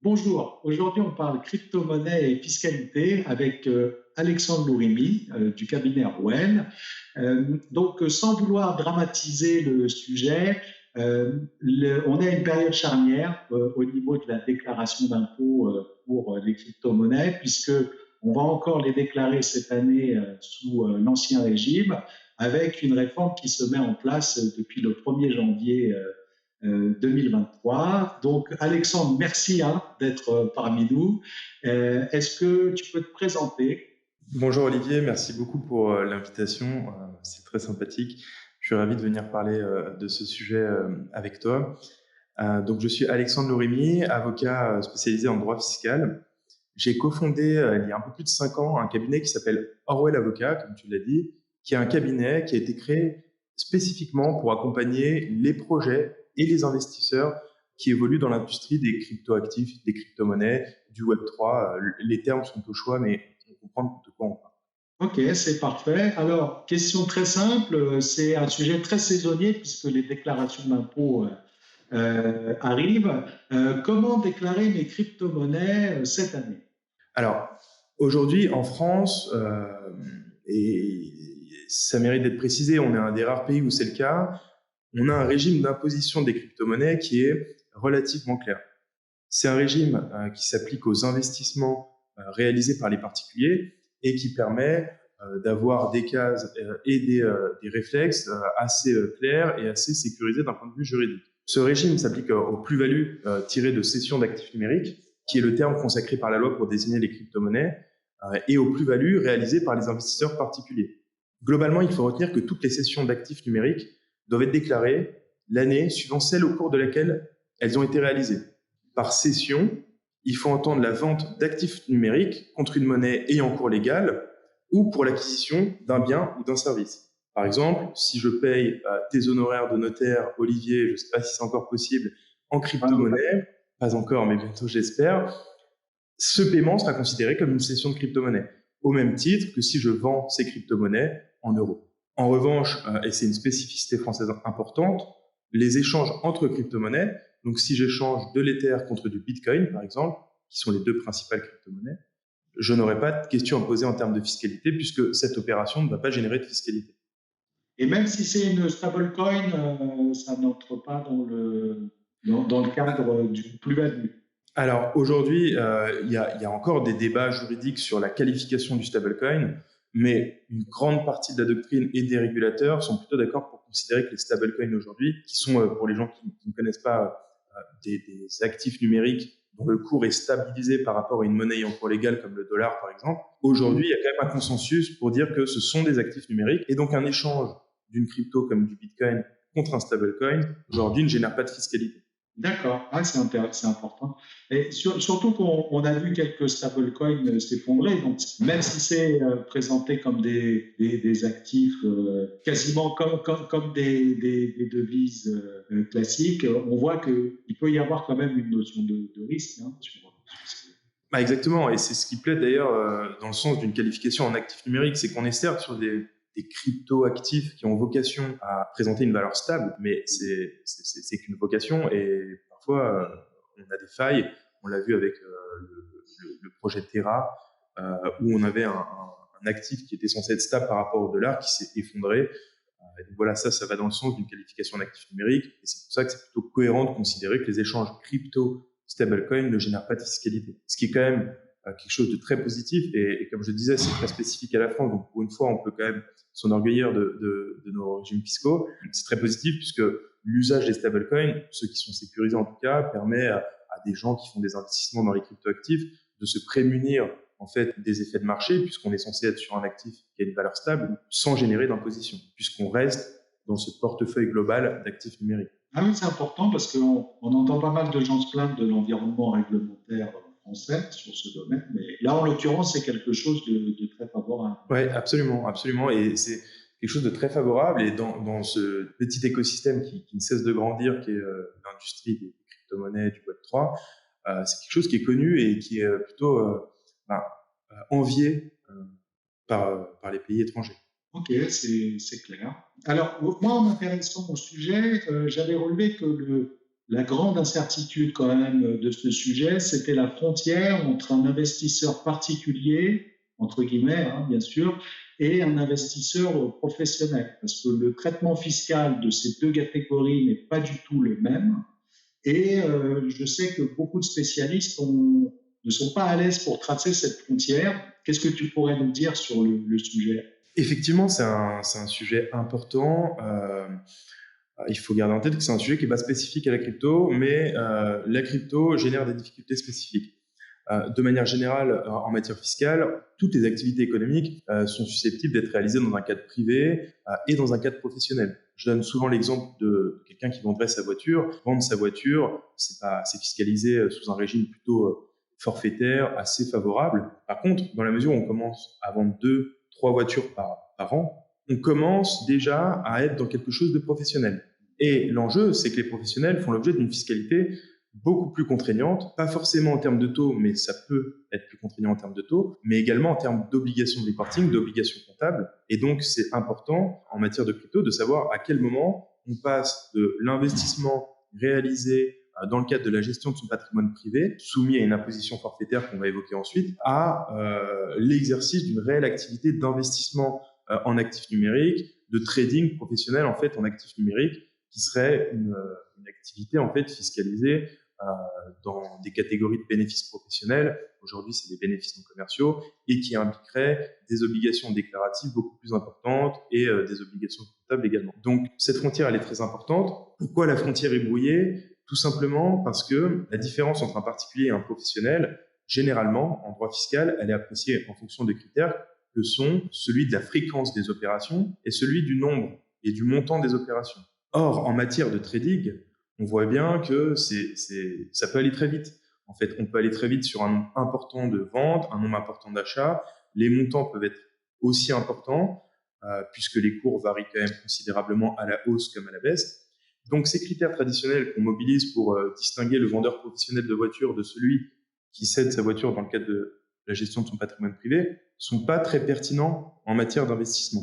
Bonjour, aujourd'hui on parle crypto-monnaie et fiscalité avec Alexandre Lourimi du cabinet Rouen. Sans vouloir dramatiser le sujet, on est à une période charnière au niveau de la déclaration d'impôt pour les crypto-monnaies, puisque on va encore les déclarer cette année sous l'ancien régime, avec une réforme qui se met en place depuis le 1er janvier 2023. Donc, Alexandre, merci d'être parmi nous. Est-ce que tu peux te présenter? Bonjour Olivier, merci beaucoup pour l'invitation. C'est très sympathique. Je suis ravi de venir parler de ce sujet avec toi. Donc, je suis Alexandre Lourimi, avocat spécialisé en droit fiscal. J'ai cofondé il y a un peu plus de 5 ans un cabinet qui s'appelle Orwell Avocat, comme tu l'as dit, qui est un cabinet qui a été créé spécifiquement pour accompagner les projets et les investisseurs qui évoluent dans l'industrie des cryptoactifs, des crypto-monnaies, du Web3. Les termes sont au choix, mais on comprend de quoi on parle. Ok, c'est parfait. Alors, question très simple, c'est un sujet très saisonnier puisque les déclarations d'impôt arrivent. Comment déclarer mes crypto-monnaies cette année? Alors, aujourd'hui, en France, et ça mérite d'être précisé, on est un des rares pays où c'est le cas, on a un régime d'imposition des crypto-monnaies qui est relativement clair. C'est un régime qui s'applique aux investissements réalisés par les particuliers et qui permet d'avoir des cases et des réflexes assez clairs et assez sécurisés d'un point de vue juridique. Ce régime s'applique aux plus-values tirées de cessions d'actifs numériques, qui est le terme consacré par la loi pour désigner les crypto-monnaies, et aux plus-values réalisées par les investisseurs particuliers. Globalement, il faut retenir que toutes les cessions d'actifs numériques doivent être déclarées l'année suivant celle au cours de laquelle elles ont été réalisées. Par cession, il faut entendre la vente d'actifs numériques contre une monnaie ayant cours légal ou pour l'acquisition d'un bien ou d'un service. Par exemple, si je paye tes honoraires de notaire, Olivier, je ne sais pas si c'est encore possible, en crypto-monnaie, pas encore, mais bientôt j'espère, ce paiement sera considéré comme une cession de crypto-monnaie, au même titre que si je vends ces crypto-monnaies en euros. En revanche, et c'est une spécificité française importante, les échanges entre crypto-monnaies, donc si j'échange de l'Ether contre du Bitcoin, par exemple, qui sont les deux principales crypto-monnaies, je n'aurai pas de questions à poser en termes de fiscalité puisque cette opération ne va pas générer de fiscalité. Et même si c'est une stablecoin, ça n'entre pas dans le cadre du plus-value. Alors aujourd'hui, il y a encore des débats juridiques sur la qualification du stablecoin, mais une grande partie de la doctrine et des régulateurs sont plutôt d'accord pour considérer que les stablecoins aujourd'hui, qui sont, pour les gens qui ne connaissent pas, des actifs numériques dont le cours est stabilisé par rapport à une monnaie en cours légal comme le dollar par exemple, aujourd'hui il y a quand même un consensus pour dire que ce sont des actifs numériques et donc un échange d'une crypto comme du Bitcoin contre un stablecoin aujourd'hui ne génère pas de fiscalité. D'accord, c'est important. Et surtout qu'on a vu quelques stablecoins s'effondrer, donc même si c'est présenté comme des actifs quasiment comme des devises classiques, on voit qu'il peut y avoir quand même une notion de risque sur Exactement, et c'est ce qui plaît d'ailleurs dans le sens d'une qualification en actif numérique, c'est qu'on est certes sur des crypto-actifs qui ont vocation à présenter une valeur stable, mais c'est qu'une vocation et parfois on a des failles. On l'a vu avec le projet Terra où on avait un actif qui était censé être stable par rapport au dollar qui s'est effondré. Et donc voilà, ça va dans le sens d'une qualification d'actif numérique et c'est pour ça que c'est plutôt cohérent de considérer que les échanges crypto stablecoin ne génère pas de fiscalité. Ce qui est quand même quelque chose de très positif et comme je disais, c'est très spécifique à la France. Donc pour une fois, on peut quand même s'enorgueillir de nos régimes fiscaux. C'est très positif puisque l'usage des stablecoins, ceux qui sont sécurisés en tout cas, permet à des gens qui font des investissements dans les cryptoactifs de se prémunir en fait des effets de marché puisqu'on est censé être sur un actif qui a une valeur stable sans générer d'imposition puisqu'on reste dans ce portefeuille global d'actifs numériques. Ah oui, c'est important parce qu'on entend pas mal de gens se plaindre de l'environnement réglementaire français sur ce domaine, mais là, en l'occurrence, c'est quelque chose de très favorable. Oui, absolument, absolument. Et c'est quelque chose de très favorable. Et dans ce petit écosystème qui ne cesse de grandir, qui est l'industrie des crypto-monnaies, du Web3, c'est quelque chose qui est connu et qui est plutôt envié par les pays étrangers. Ok, c'est clair. Alors, moi, en m'intéressant au sujet, j'avais relevé que la grande incertitude quand même de ce sujet, c'était la frontière entre un investisseur particulier, entre guillemets, hein, bien sûr, et un investisseur professionnel, parce que le traitement fiscal de ces deux catégories n'est pas du tout le même. Et je sais que beaucoup de spécialistes ne sont pas à l'aise pour tracer cette frontière. Qu'est-ce que tu pourrais nous dire sur le sujet? Effectivement, c'est un sujet important. Il faut garder en tête que c'est un sujet qui n'est pas spécifique à la crypto, mais la crypto génère des difficultés spécifiques. De manière générale, en matière fiscale, toutes les activités économiques sont susceptibles d'être réalisées dans un cadre privé et dans un cadre professionnel. Je donne souvent l'exemple de quelqu'un qui vendrait sa voiture. Vendre sa voiture, c'est fiscalisé sous un régime plutôt forfaitaire, assez favorable. Par contre, dans la mesure où on commence à vendre 2, 3 voitures par an, on commence déjà à être dans quelque chose de professionnel. Et l'enjeu, c'est que les professionnels font l'objet d'une fiscalité beaucoup plus contraignante, pas forcément en termes de taux, mais ça peut être plus contraignant en termes de taux, mais également en termes d'obligations de reporting, d'obligations comptables. Et donc, c'est important en matière de crypto de savoir à quel moment on passe de l'investissement réalisé dans le cadre de la gestion de son patrimoine privé, soumis à une imposition forfaitaire qu'on va évoquer ensuite, à l'exercice d'une réelle activité d'investissement en actifs numériques, de trading professionnel en fait en actifs numériques, qui serait une activité en fait fiscalisée dans des catégories de bénéfices professionnels. Aujourd'hui, c'est des bénéfices non commerciaux et qui impliquerait des obligations déclaratives beaucoup plus importantes et des obligations comptables également. Donc, cette frontière, elle est très importante. Pourquoi la frontière est brouillée? Tout simplement parce que la différence entre un particulier et un professionnel, généralement, en droit fiscal, elle est appréciée en fonction de critères que sont celui de la fréquence des opérations et celui du nombre et du montant des opérations. Or, en matière de trading, on voit bien que ça peut aller très vite. En fait, on peut aller très vite sur un nombre important de ventes, un nombre important d'achats. Les montants peuvent être aussi importants, puisque les cours varient quand même considérablement à la hausse comme à la baisse. Donc, ces critères traditionnels qu'on mobilise pour distinguer le vendeur professionnel de voiture de celui qui cède sa voiture dans le cadre de la gestion de son patrimoine privé sont pas très pertinents en matière d'investissement.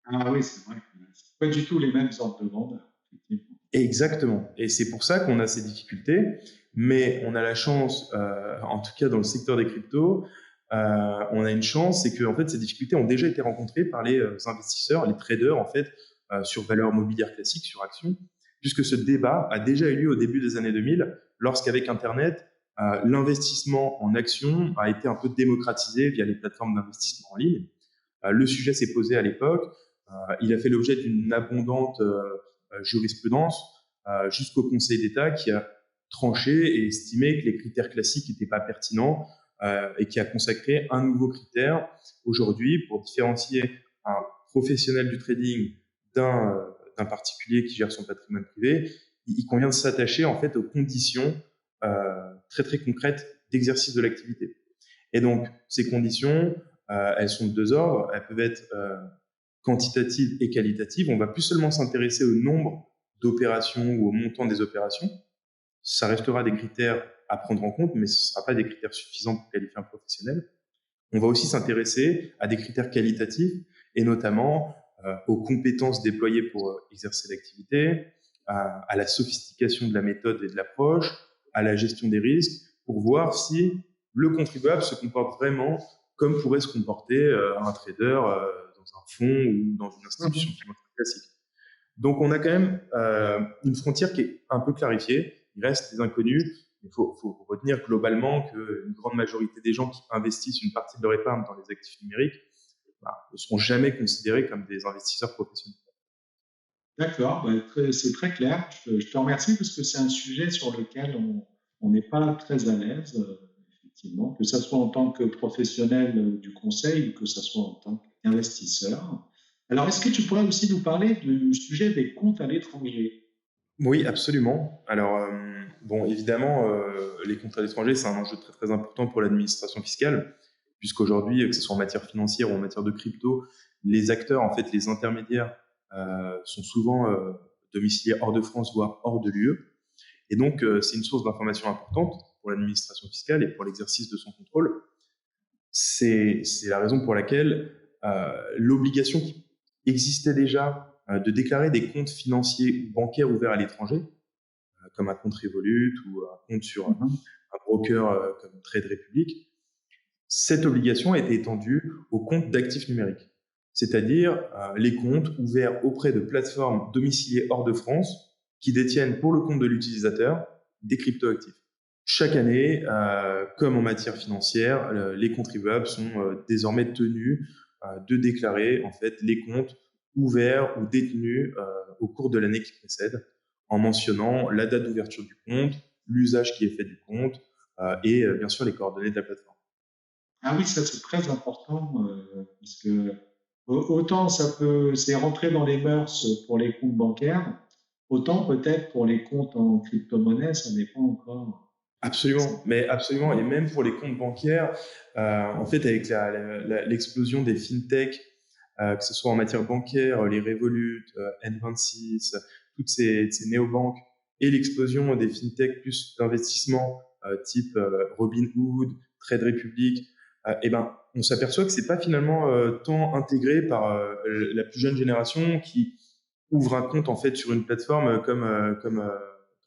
Ah oui, c'est vrai que c'est pas du tout les mêmes ordres de grandeur, effectivement. Exactement. Et c'est pour ça qu'on a ces difficultés. Mais on a la chance, en tout cas dans le secteur des cryptos, on a une chance, c'est que en fait, ces difficultés ont déjà été rencontrées par les investisseurs, les traders, en fait, sur valeurs mobilières classiques, sur actions, puisque ce débat a déjà eu lieu au début des années 2000, lorsqu'avec Internet, l'investissement en actions a été un peu démocratisé via les plateformes d'investissement en ligne. Le sujet s'est posé à l'époque. Il a fait l'objet d'une abondante jurisprudence jusqu'au Conseil d'État qui a tranché et estimé que les critères classiques n'étaient pas pertinents et qui a consacré un nouveau critère aujourd'hui pour différencier un professionnel du trading d'un particulier qui gère son patrimoine privé. Il convient de s'attacher en fait aux conditions très très concrètes d'exercice de l'activité. Et donc ces conditions, elles sont de deux ordres. Elles peuvent être quantitatives et qualitatives. On va plus seulement s'intéresser au nombre d'opérations ou au montant des opérations. Ça restera des critères à prendre en compte, mais ce ne sera pas des critères suffisants pour qualifier un professionnel. On va aussi s'intéresser à des critères qualitatifs et notamment aux compétences déployées pour exercer l'activité, à la sophistication de la méthode et de l'approche, à la gestion des risques, pour voir si le contribuable se comporte vraiment comme pourrait se comporter un trader dans un fonds ou dans une institution financière classique. Donc, on a quand même une frontière qui est un peu clarifiée. Il reste des inconnus. Il faut retenir globalement qu'une grande majorité des gens qui investissent une partie de leur épargne dans les actifs numériques ne seront jamais considérés comme des investisseurs professionnels. D'accord, bah, c'est très clair. Je te remercie parce que c'est un sujet sur lequel on n'est pas très à l'aise, effectivement, que ce soit en tant que professionnel du conseil ou que ce soit en tant qu'investisseur. Alors, est-ce que tu pourrais aussi nous parler du sujet des comptes à l'étranger? Oui, absolument. Alors, bon, évidemment, les comptes à l'étranger, c'est un enjeu très, très important pour l'administration fiscale, puisqu'aujourd'hui, que ce soit en matière financière ou en matière de crypto, les acteurs, en fait, les intermédiaires, sont souvent domiciliés hors de France, voire hors de l'UE. Et donc, c'est une source d'information importante pour l'administration fiscale et pour l'exercice de son contrôle. C'est la raison pour laquelle l'obligation qui existait déjà de déclarer des comptes financiers ou bancaires ouverts à l'étranger comme un compte Revolut ou un compte sur Mhm. un broker comme Trade Republic, cette obligation a été étendue aux comptes d'actifs numériques, c'est-à-dire les comptes ouverts auprès de plateformes domiciliées hors de France qui détiennent pour le compte de l'utilisateur des cryptoactifs. Chaque année, comme en matière financière, les contribuables sont désormais tenus de déclarer en fait les comptes ouverts ou détenus au cours de l'année qui précède, en mentionnant la date d'ouverture du compte, l'usage qui est fait du compte et bien sûr les coordonnées de la plateforme. Ah oui, ça c'est très important, parce que autant c'est rentré dans les mœurs pour les comptes bancaires, autant peut-être pour les comptes en crypto-monnaie, ça n'est pas encore. Absolument, mais absolument, et même pour les comptes bancaires, en fait, avec l'explosion des fintech, que ce soit en matière bancaire, les Revolut, N26, toutes ces néobanques, et l'explosion des fintech plus d'investissement type Robinhood, Trade Republic, et ben, on s'aperçoit que c'est pas finalement tant intégré par la plus jeune génération qui ouvre un compte en fait sur une plateforme comme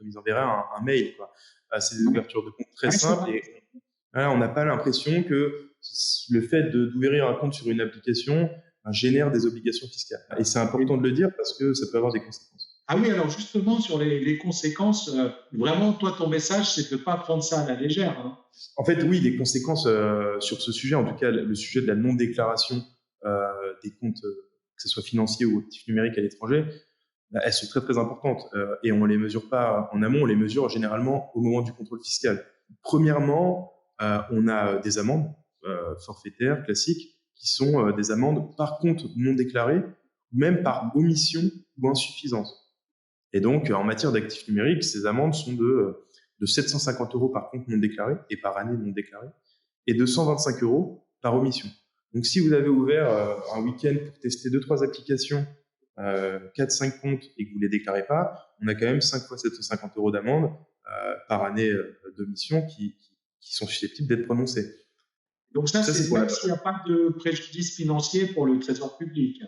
ils enverraient un mail, quoi. C'est des ouvertures de compte très Oui, c'est simples vrai. et voilà, on n'a pas l'impression que le fait d'ouvrir un compte sur une application génère des obligations fiscales. Et c'est important de le dire parce que ça peut avoir des conséquences. Ah oui, alors justement, sur les conséquences, vraiment, toi, ton message, c'est de ne pas prendre ça à la légère, hein. En fait, oui, les conséquences sur ce sujet, en tout cas le sujet de la non-déclaration des comptes, que ce soit financiers ou actifs numériques à l'étranger, elles sont très très importantes et on les mesure pas en amont, on les mesure généralement au moment du contrôle fiscal. Premièrement, on a des amendes forfaitaires classiques qui sont des amendes par compte non déclaré, même par omission ou insuffisance. Et donc, en matière d'actifs numériques, ces amendes sont de 750 euros par compte non déclaré et par année non déclarée, et de 125 euros par omission. Donc, si vous avez ouvert un week-end pour tester 2-3 applications, 4-5 comptes et que vous ne les déclarez pas, on a quand même 5 fois 750 euros d'amende par année d'omission qui sont susceptibles d'être prononcées. Donc ça, Ça, c'est c'est pour la... même s'il n'y a pas de préjudice financier pour le trésor public.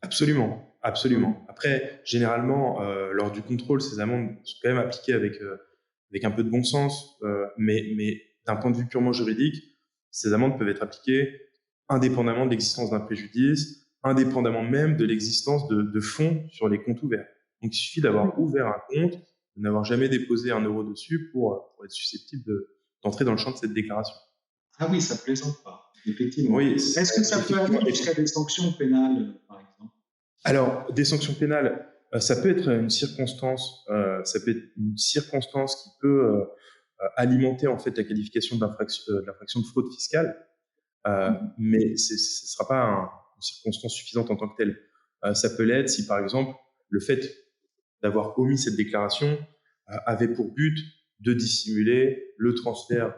Absolument, Oui. absolument. Après, généralement, lors du contrôle, ces amendes sont quand même appliquées avec un peu de bon sens, mais d'un point de vue purement juridique, ces amendes peuvent être appliquées indépendamment de l'existence d'un préjudice, indépendamment même de l'existence de fonds sur les comptes ouverts. Donc, il suffit d'avoir ouvert un compte, de n'avoir jamais déposé un euro dessus pour être susceptible d'entrer dans le champ de cette déclaration. Ah oui, ça ne plaisante pas, effectivement. Oui, Est-ce que ça peut aller effectivement. jusqu'à des sanctions pénales, par exemple? Alors, des sanctions pénales, ça peut être une circonstance, qui peut alimenter en fait la qualification d'infraction de fraude fiscale, mais ce ne sera pas une circonstance suffisante en tant que telle. Ça peut l'être si, par exemple, le fait d'avoir omis cette déclaration avait pour but de dissimuler le transfert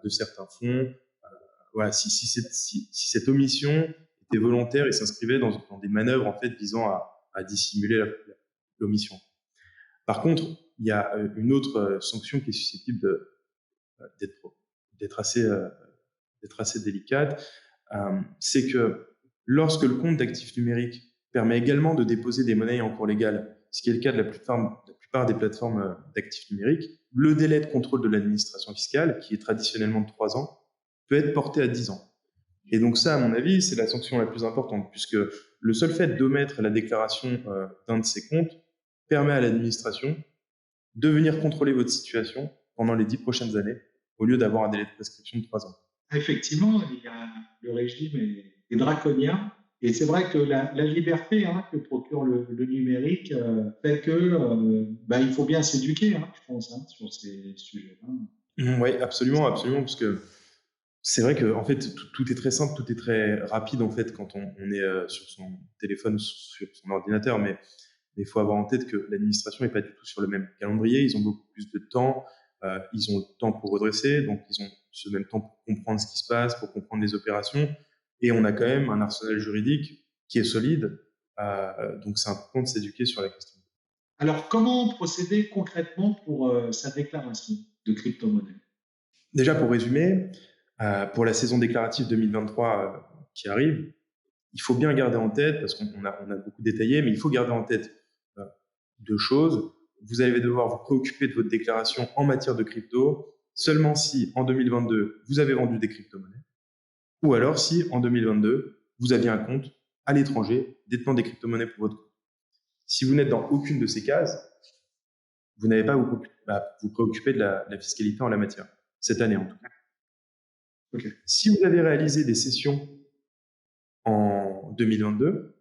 de certains fonds. Voilà, si cette omission était volontaire et s'inscrivait dans des manœuvres en fait visant à dissimuler l'omission. Par contre, il y a une autre sanction qui est susceptible d'être d'être assez d'être assez délicate, c'est que lorsque le compte d'actifs numériques permet également de déposer des monnaies en cours légal, ce qui est le cas de la plupart des plateformes d'actifs numériques, le délai de contrôle de l'administration fiscale, qui est traditionnellement de 3 ans, peut être porté à 10 ans. Et donc ça, à mon avis, c'est la sanction la plus importante, puisque le seul fait d'omettre la déclaration d'un de ces comptes permet à l'administration de venir contrôler votre situation pendant les 10 prochaines années, au lieu d'avoir un délai de prescription de 3 ans. Effectivement, le régime est draconien. Et c'est vrai que la liberté, hein, que procure le numérique fait que il faut bien s'éduquer, hein, je pense, hein, sur ces sujets-là. Oui, absolument, absolument, parce que c'est vrai que en fait tout est très simple, tout est très rapide en fait quand on est sur son téléphone, sur son ordinateur, mais il faut avoir en tête que l'administration n'est pas du tout sur le même calendrier. Ils ont beaucoup plus de temps, ils ont le temps pour redresser, donc ils ont ce même temps pour comprendre ce qui se passe, pour comprendre les opérations, et on a quand même un arsenal juridique qui est solide, donc c'est important de s'éduquer sur la question. Alors, comment procéder concrètement pour sa déclaration de crypto-monnaie? Déjà pour résumer, pour la saison déclarative 2023 qui arrive, il faut bien garder en tête, parce qu'on a beaucoup détaillé, mais il faut garder en tête 2 choses. vous allez devoir vous préoccuper de votre déclaration en matière de crypto seulement si, en 2022, vous avez vendu des crypto-monnaies, ou alors si, en 2022, vous aviez un compte à l'étranger détenant des crypto-monnaies pour votre compte. Si vous n'êtes dans aucune de ces cases, vous n'avez pas à vous préoccuper de la fiscalité en la matière, cette année en tout cas. Ok. Si vous avez réalisé des cessions en 2022,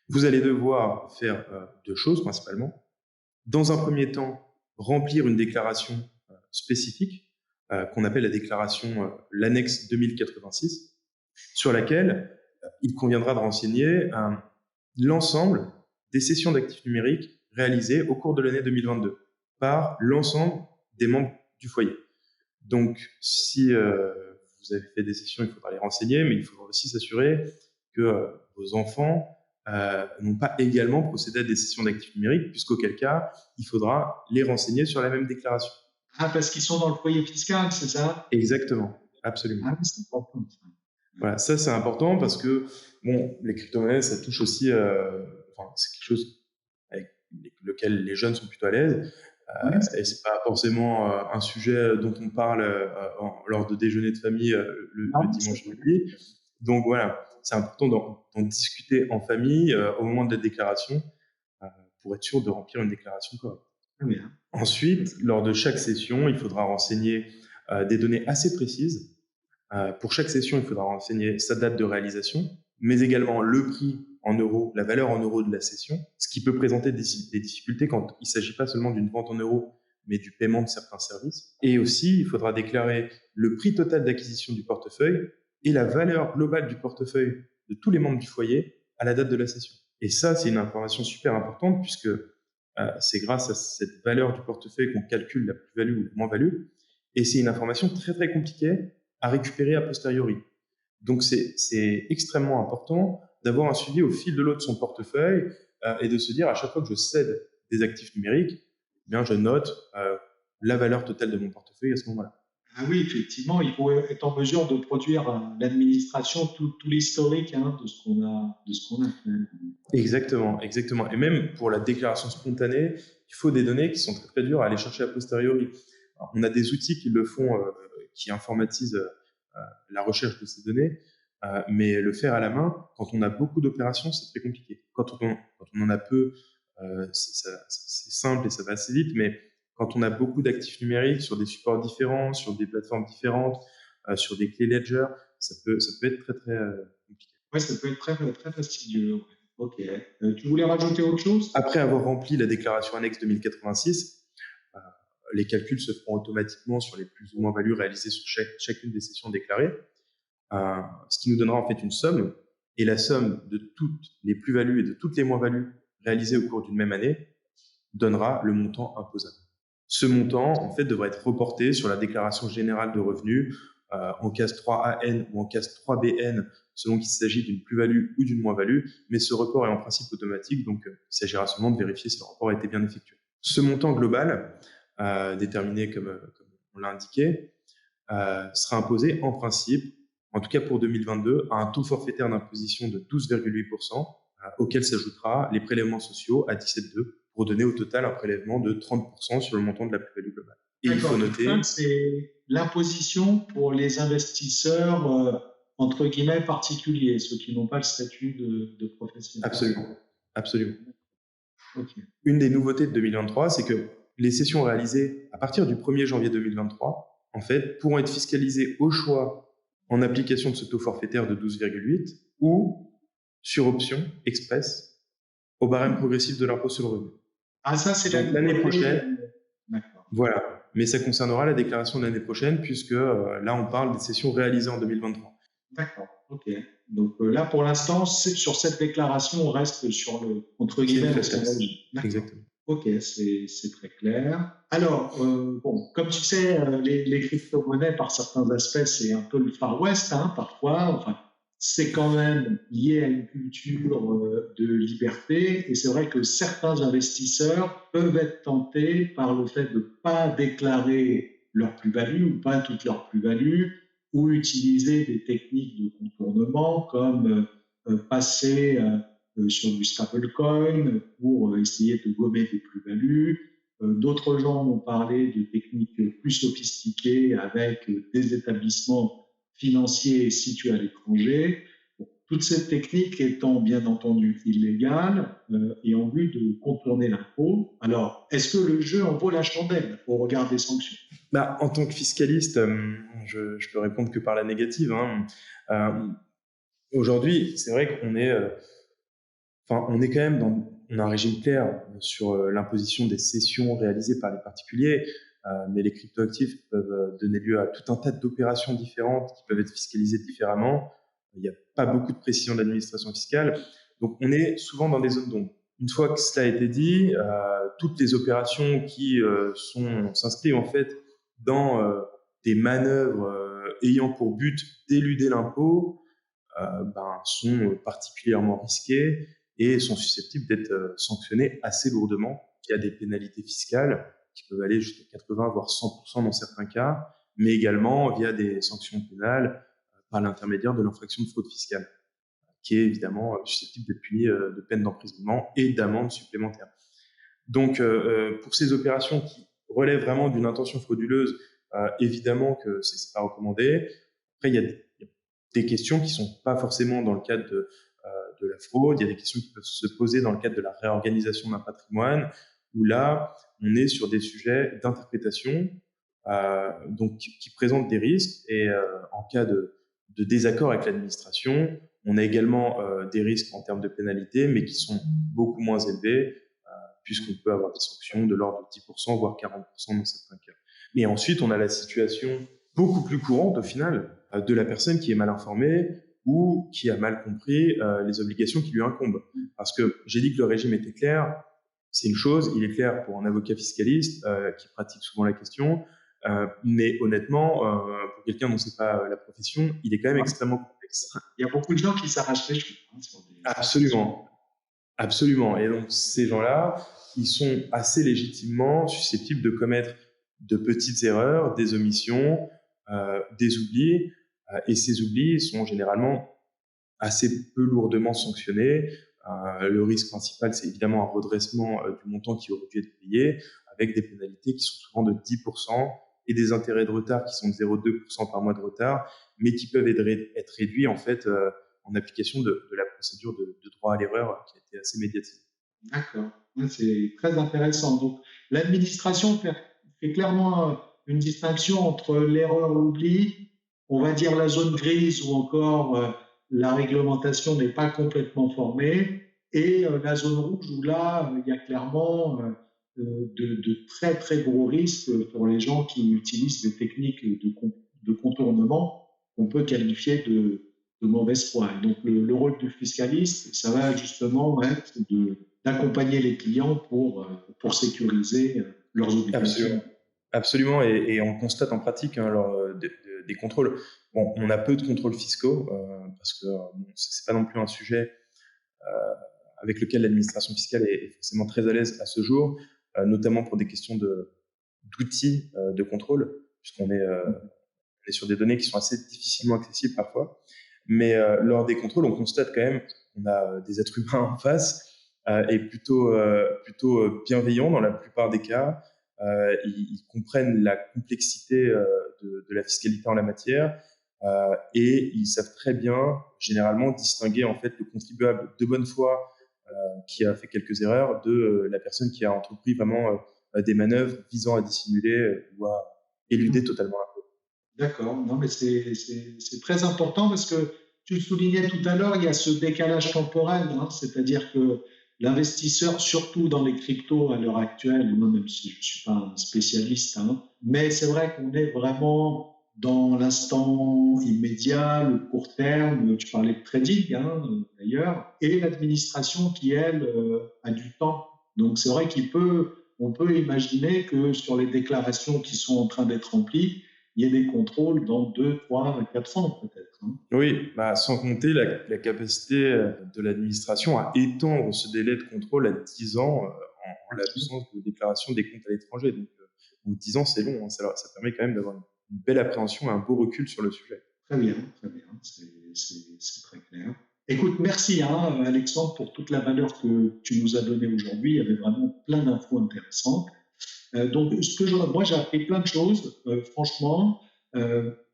vous allez devoir faire deux choses principalement. Dans un premier temps, remplir une déclaration spécifique qu'on appelle la déclaration, l'annexe 2086, sur laquelle il conviendra de renseigner l'ensemble des cessions d'actifs numériques réalisées au cours de l'année 2022 par l'ensemble des membres du foyer. Donc, si vous avez fait des cessions, il faudra les renseigner, mais il faudra aussi s'assurer que vos enfants n'ont pas également procédé à des cessions d'actifs numériques, puisqu'auquel cas, il faudra les renseigner sur la même déclaration. Ah, parce qu'ils sont dans le foyer fiscal, c'est ça? Exactement, absolument. Ah, c'est important. Voilà, ça c'est important parce que bon, les crypto-monnaies, ça touche aussi, c'est quelque chose avec lequel les jeunes sont plutôt à l'aise. Oui, Et c'est pas forcément un sujet dont on parle lors de déjeuner de famille le dimanche midi. Donc voilà, c'est important d'en discuter en famille au moment de la déclaration pour être sûr de remplir une déclaration correcte. bien. Ensuite, lors de chaque session, il faudra renseigner des données assez précises. Pour chaque session, il faudra renseigner sa date de réalisation, mais également le prix en euros, la valeur en euros de la session, ce qui peut présenter des difficultés quand il ne s'agit pas seulement d'une vente en euros, mais du paiement de certains services. Et aussi, il faudra déclarer le prix total d'acquisition du portefeuille et la valeur globale du portefeuille de tous les membres du foyer à la date de la session. Et ça, c'est une information super importante puisque c'est grâce à cette valeur du portefeuille qu'on calcule la plus-value ou la moins-value. Et c'est une information très, très compliquée à récupérer a posteriori. Donc, c'est extrêmement important d'avoir un suivi au fil de l'eau de son portefeuille et de se dire à chaque fois que je cède des actifs numériques, eh bien, je note la valeur totale de mon portefeuille à ce moment-là. Ah oui, effectivement, il faut être en mesure de produire l'administration, tout l'historique de ce qu'on a fait. Exactement, exactement. Et même pour la déclaration spontanée, il faut des données qui sont très, très dures à aller chercher a posteriori. Alors, on a des outils qui le font, qui informatisent la recherche de ces données, mais le faire à la main, quand on a beaucoup d'opérations, c'est très compliqué. Quand on en a peu, c'est simple et ça va assez vite, mais quand on a beaucoup d'actifs numériques sur des supports différents, sur des plateformes différentes, sur des clés Ledger, ça peut être très, très compliqué. Oui, ça peut être très, très fastidieux. Ouais. Ok. Tu voulais rajouter autre chose? Après avoir rempli la déclaration annexe 2086, les calculs se feront automatiquement sur les plus ou moins values réalisées sur chacune des sessions déclarées, ce qui nous donnera en fait une somme, et la somme de toutes les plus-values et de toutes les moins-values réalisées au cours d'une même année donnera le montant imposable. Ce montant, en fait, devra être reporté sur la déclaration générale de revenus en case 3AN ou en case 3BN, selon qu'il s'agit d'une plus-value ou d'une moins-value, mais ce report est en principe automatique, donc il s'agira seulement de vérifier si le report a été bien effectué. Ce montant global, déterminé comme on l'a indiqué, sera imposé en principe, en tout cas pour 2022, à un taux forfaitaire d'imposition de 12,8%, auquel s'ajoutera les prélèvements sociaux à 17,2%, pour donner au total un prélèvement de 30% sur le montant de la plus-value globale. Et il faut noter... C'est l'imposition pour les investisseurs, entre guillemets, particuliers, ceux qui n'ont pas le statut de professionnel. Absolument, absolument. Okay. Une des nouveautés de 2023, c'est que les cessions réalisées à partir du 1er janvier 2023, en fait, pourront être fiscalisées au choix en application de ce taux forfaitaire de 12,8 ou sur option express au barème progressif de l'impôt sur le revenu. Ah, ça, c'est l'année prochaine. D'accord. Voilà. Mais ça concernera la déclaration de l'année prochaine, puisque là, on parle des cessions réalisées en 2023. D'accord. OK. Donc là, pour l'instant, sur cette déclaration, on reste sur le, entre guillemets, exactement. OK, c'est très clair. Alors, bon, comme tu sais, les crypto-monnaies, par certains aspects, c'est un peu le Far West, parfois. Enfin, c'est quand même lié à une culture de liberté. Et c'est vrai que certains investisseurs peuvent être tentés par le fait de ne pas déclarer leur plus-value ou pas toute leur plus-value, ou utiliser des techniques de contournement comme passer sur du stablecoin pour essayer de gommer des plus-values, D'autres gens ont parlé de techniques plus sophistiquées avec des établissements financiers situés à l'étranger. Bon, toutes ces techniques étant bien entendu illégales et en vue de contourner l'impôt. Alors, est-ce que le jeu en vaut la chandelle au regard des sanctions? Bah, en tant que fiscaliste, je peux répondre que par la négative, hein. Aujourd'hui, c'est vrai qu'on est, on est quand même on a un régime clair sur l'imposition des cessions réalisées par les particuliers, mais les cryptoactifs peuvent donner lieu à tout un tas d'opérations différentes qui peuvent être fiscalisées différemment. Il n'y a pas beaucoup de précision de l'administration fiscale, donc on est souvent dans des zones d'ombre. Une fois que cela a été dit, toutes les opérations qui s'inscrivent en fait dans des manœuvres ayant pour but d'éluder l'impôt sont particulièrement risquées et sont susceptibles d'être sanctionnées assez lourdement. Il y a des pénalités fiscales qui peuvent aller jusqu'à 80 voire 100% dans certains cas, mais également via des sanctions pénales par l'intermédiaire de l'infraction de fraude fiscale, qui est évidemment susceptible d'être punie de peine d'emprisonnement et d'amende supplémentaire. Donc, pour ces opérations qui relèvent vraiment d'une intention frauduleuse, évidemment que c'est pas recommandé. Après, il y a des questions qui sont pas forcément dans le cadre de la fraude. Il y a des questions qui peuvent se poser dans le cadre de la réorganisation d'un patrimoine, où là, on est sur des sujets d'interprétation, donc qui présentent des risques. Et en cas de désaccord avec l'administration, on a également des risques en termes de pénalité, mais qui sont beaucoup moins élevés, puisqu'on peut avoir des sanctions de l'ordre de 10%, voire 40% dans certains cas. Mais ensuite, on a la situation beaucoup plus courante, au final, de la personne qui est mal informée ou qui a mal compris les obligations qui lui incombent. Parce que j'ai dit que le régime était clair, c'est une chose, il est clair pour un avocat fiscaliste qui pratique souvent la question, mais honnêtement, pour quelqu'un dont c'est pas la profession, il est quand même extrêmement complexe. Il y a beaucoup de gens qui s'arrachent les cheveux. Absolument. Absolument. Et donc, ces gens-là, ils sont assez légitimement susceptibles de commettre de petites erreurs, des omissions, des oublis. Et ces oublis sont généralement assez peu lourdement sanctionnés. Le risque principal, c'est évidemment un redressement du montant qui aurait dû être payé, avec des pénalités qui sont souvent de 10% et des intérêts de retard qui sont de 0,2% par mois de retard, mais qui peuvent être réduits en fait en application de la procédure de droit à l'erreur qui a été assez médiatisée. D'accord, c'est très intéressant. Donc, l'administration fait clairement une distinction entre l'erreur et l'oubli, on va dire la zone grise ou encore la réglementation n'est pas complètement formée, et la zone rouge où là, il y a clairement de très très gros risques pour les gens qui utilisent des techniques de contournement qu'on peut qualifier de mauvaise foi. Et donc, le rôle du fiscaliste, ça va justement être d'accompagner les clients pour sécuriser leurs obligations. Absolument. Et on constate en pratique des contrôles. Bon, on a peu de contrôles fiscaux parce que c'est pas non plus un sujet avec lequel l'administration fiscale est forcément très à l'aise à ce jour, notamment pour des questions d'outils de contrôle, puisqu'on est sur des données qui sont assez difficilement accessibles parfois. Mais lors des contrôles, on constate quand même qu'on a des êtres humains en face et plutôt bienveillants dans la plupart des cas. Ils comprennent la complexité de la fiscalité en la matière et ils savent très bien, généralement, distinguer en fait le contribuable de bonne foi qui a fait quelques erreurs de la personne qui a entrepris vraiment des manœuvres visant à dissimuler ou à éluder totalement l'impôt. D'accord, non mais c'est très important parce que tu le soulignais tout à l'heure, il y a ce décalage temporel, hein, c'est-à-dire que l'investisseur, surtout dans les cryptos à l'heure actuelle, moi même si je ne suis pas un spécialiste, hein, mais c'est vrai qu'on est vraiment dans l'instant immédiat, le court terme, tu parlais de trading hein, d'ailleurs, et l'administration qui, elle, a du temps. Donc c'est vrai on peut imaginer que sur les déclarations qui sont en train d'être remplies, il y a des contrôles dans 2, 3, 4 ans peut-être. Hein. Oui, sans compter la capacité de l'administration à étendre ce délai de contrôle à 10 ans en l'absence de déclaration des comptes à l'étranger. Donc 10 ans, c'est long, hein, ça permet quand même d'avoir une belle appréhension et un beau recul sur le sujet. Très bien, c'est très clair. Écoute, merci hein, Alexandre pour toute la valeur que tu nous as donnée aujourd'hui. Il y avait vraiment plein d'infos intéressantes. Donc, moi, j'ai appris plein de choses, franchement.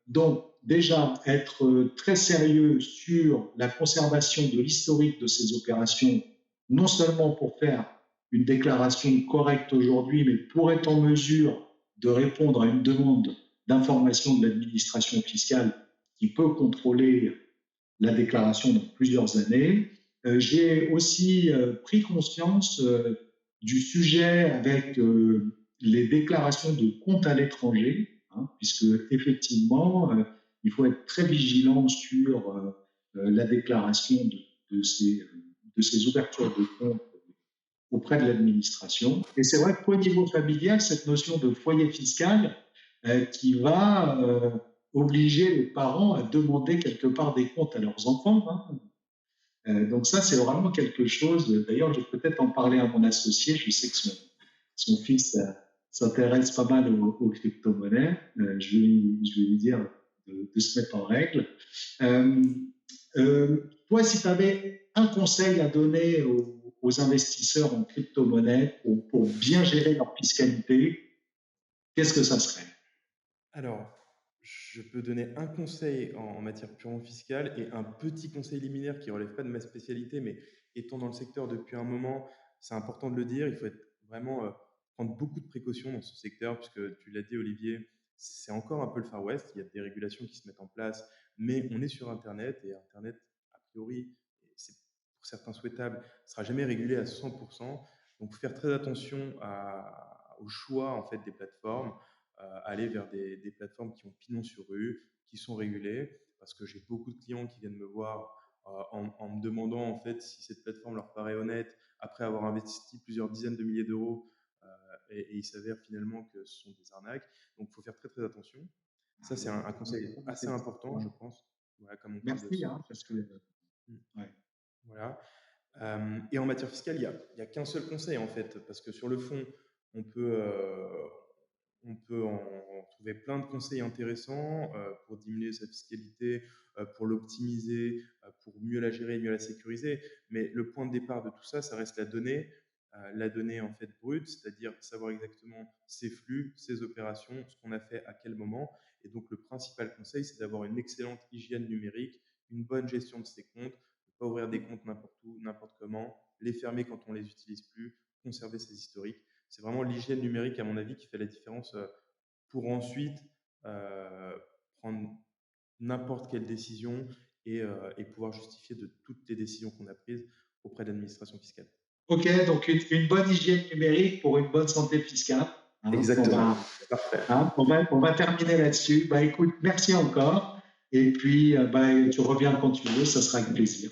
Donc, déjà, être très sérieux sur la conservation de l'historique de ces opérations, non seulement pour faire une déclaration correcte aujourd'hui, mais pour être en mesure de répondre à une demande d'information de l'administration fiscale qui peut contrôler la déclaration dans plusieurs années. J'ai aussi pris conscience du sujet avec les déclarations de comptes à l'étranger, hein, puisque effectivement, il faut être très vigilant sur la déclaration de ces ouvertures de comptes auprès de l'administration. Et c'est vrai qu'au niveau familial, cette notion de foyer fiscal qui va obliger les parents à demander quelque part des comptes à leurs enfants. Hein. Donc ça, c'est vraiment quelque chose. D'ailleurs, je vais peut-être en parler à mon associé. Je sais que son fils s'intéresse pas mal aux crypto-monnaies. Je vais lui dire de se mettre en règle. Toi, si tu avais un conseil à donner aux investisseurs en crypto-monnaie pour bien gérer leur fiscalité, qu'est-ce que ça serait? Alors, je peux donner un conseil en matière purement fiscale et un petit conseil liminaire qui ne relève pas de ma spécialité, mais étant dans le secteur depuis un moment, c'est important de le dire, il faut être vraiment prendre beaucoup de précautions dans ce secteur, puisque tu l'as dit Olivier, c'est encore un peu le Far West, il y a des régulations qui se mettent en place, mais on est sur Internet et Internet, a priori, c'est pour certains souhaitable, ne sera jamais régulé à 100%, donc il faut faire très attention au choix en fait, des plateformes, aller vers des plateformes qui ont pignon sur rue, qui sont régulées, parce que j'ai beaucoup de clients qui viennent me voir en me demandant en fait si cette plateforme leur paraît honnête après avoir investi plusieurs dizaines de milliers d'euros et il s'avère finalement que ce sont des arnaques. Donc il faut faire très très attention. Ça c'est un conseil assez important, je pense. Voilà, comme on parle de Merci, hein, santé parce que fiscale. ouais. Voilà. Et en matière fiscale, il y a qu'un seul conseil en fait, parce que sur le fond, on peut, on peut en trouver plein de conseils intéressants pour diminuer sa fiscalité, pour l'optimiser, pour mieux la gérer, mieux la sécuriser. Mais le point de départ de tout ça, ça reste la donnée en fait brute, c'est-à-dire savoir exactement ses flux, ses opérations, ce qu'on a fait à quel moment. Et donc le principal conseil, c'est d'avoir une excellente hygiène numérique, une bonne gestion de ses comptes, ne pas ouvrir des comptes n'importe où, n'importe comment, les fermer quand on les utilise plus, conserver ses historiques. C'est vraiment l'hygiène numérique, à mon avis, qui fait la différence pour ensuite euh, prendre n'importe quelle décision et pouvoir justifier de toutes les décisions qu'on a prises auprès de l'administration fiscale. Ok, donc une bonne hygiène numérique pour une bonne santé fiscale. Hein, Exactement. Parfait. on va terminer là-dessus. Bah, écoute, merci encore. Et puis, bah, tu reviens quand tu veux, ça sera avec plaisir.